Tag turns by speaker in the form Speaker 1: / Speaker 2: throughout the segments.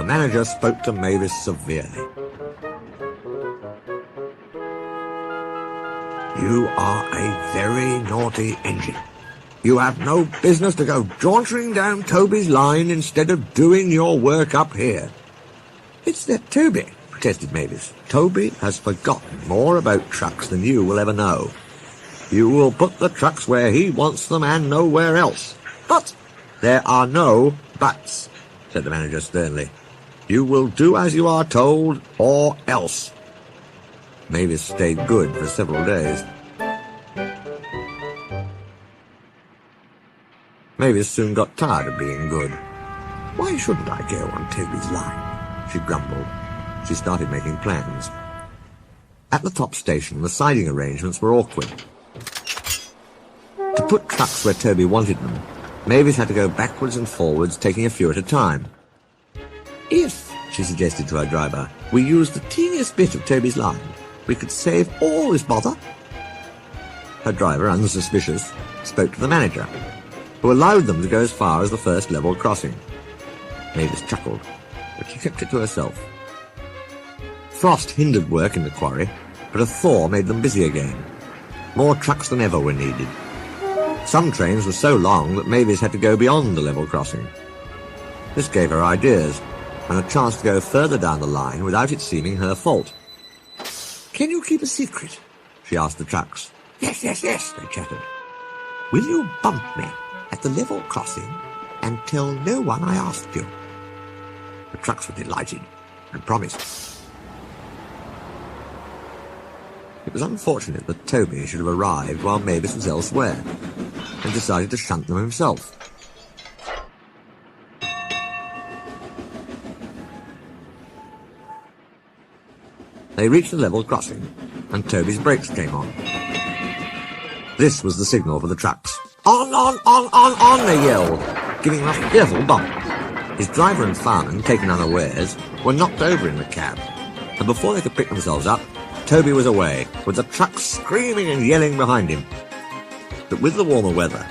Speaker 1: manager spoke to Mavis severely. "You are a very naughty engine. You have no business to go jauntering down Toby's line instead of doing your work up here." "It's that Toby," protested Mavis. "Toby has forgotten more about trucks than you will ever know. You will put the trucks where he wants them and nowhere else." "But—" "There are no buts," said the manager sternly. "You will do as you are told, or else." Mavis stayed good for several days. Mavis soon got tired of being good. "Why shouldn't I go on Toby's line?" she grumbled. She started making plans. At the top station, the siding arrangements were awkward. To put trucks where Toby wanted them, Mavis had to go backwards and forwards, taking a few at a time. "If," she suggested to her driver, "we used the teeniest bit of Toby's line, we could save all this bother." Her driver, unsuspicious, spoke to the manager, who allowed them to go as far as the first level crossing. Mavis chuckled, but she kept it to herself. Frost hindered work in the quarry, but a thaw made them busy again. More trucks than ever were needed. Some trains were so long that Mavis had to go beyond the level crossing. This gave her ideas, and a chance to go further down the line without it seeming her fault. "Can you keep a secret?" she asked the trucks. Yes, they chattered. "Will you bump me at the level crossing and tell no one I asked you?" The trucks were delighted and promised. It was unfortunate that Toby should have arrived while Mavis was elsewhere, and decided to shunt them himself. They reached the level crossing, and Toby's brakes came on. This was the signal for the trucks. On, they yelled, giving him a fearful bump. His driver and fireman, taken unawares, were knocked over in the cab, and before they could pick themselves up, Toby was away, with the trucks screaming and yelling behind him. But with the warmer weather,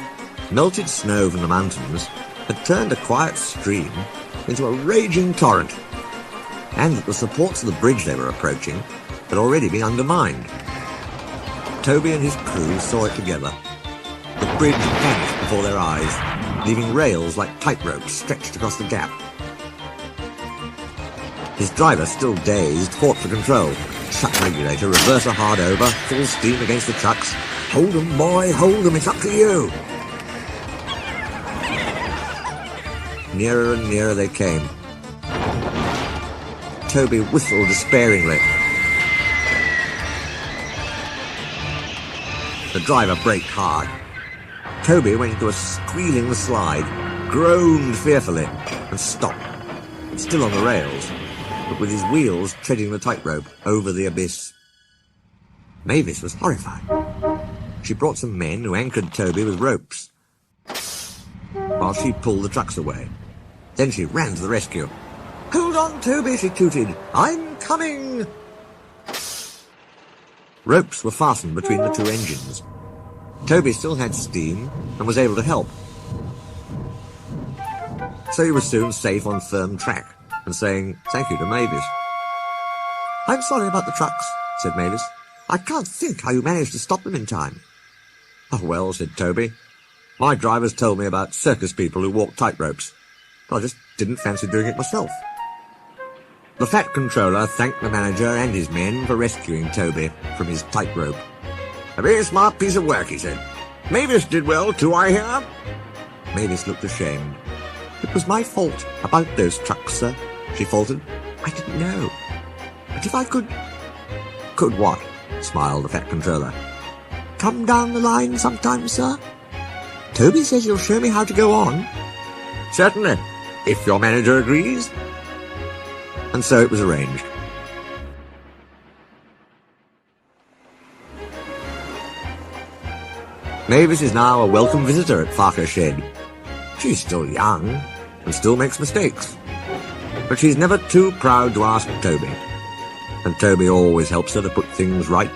Speaker 1: melted snow from the mountains had turned a quiet stream into a raging torrent, and that the supports of the bridge they were approaching had already been undermined. Toby and his crew saw it together. The bridge vanished before their eyes, leaving rails like tightrope stretched across the gap. His driver, still dazed, fought for control. Shut regulator, reverser hard over, full steam against the trucks. "Hold 'em, boy, hold 'em, it's up to you." Nearer and nearer they came. Toby whistled despairingly. The driver braked hard. Toby went into a squealing slide, groaned fearfully, and stopped, still on the rails, but with his wheels treading the tightrope over the abyss. Mavis was horrified. She brought some men who anchored Toby with ropes, while she pulled the trucks away. Then she ran to the rescue. "Hold on, Toby," she tooted. "I'm coming." Ropes were fastened between the two engines. Toby still had steam and was able to help. So he was soon safe on firm track and saying thank you to Mavis. "I'm sorry about the trucks," said Mavis. "I can't think how you managed to stop them in time." "Oh, well," said Toby. "My drivers told me about circus people who walk tightropes. I just didn't fancy doing it myself." The Fat Controller thanked the manager and his men for rescuing Toby from his tightrope. "A very smart piece of work," he said. "Mavis did well too, I hear." Mavis looked ashamed. "It was my fault about those trucks, sir," she faltered. "I didn't know. But if I could—" "Could what?" smiled the Fat Controller. "Come down the line sometime, sir. Toby says you'll show me how to go on." "Certainly, if your manager agrees." And so it was arranged. Mavis is now a welcome visitor at Farker Shed. She's still young and still makes mistakes, but she's never too proud to ask Toby, and Toby always helps her to put things right.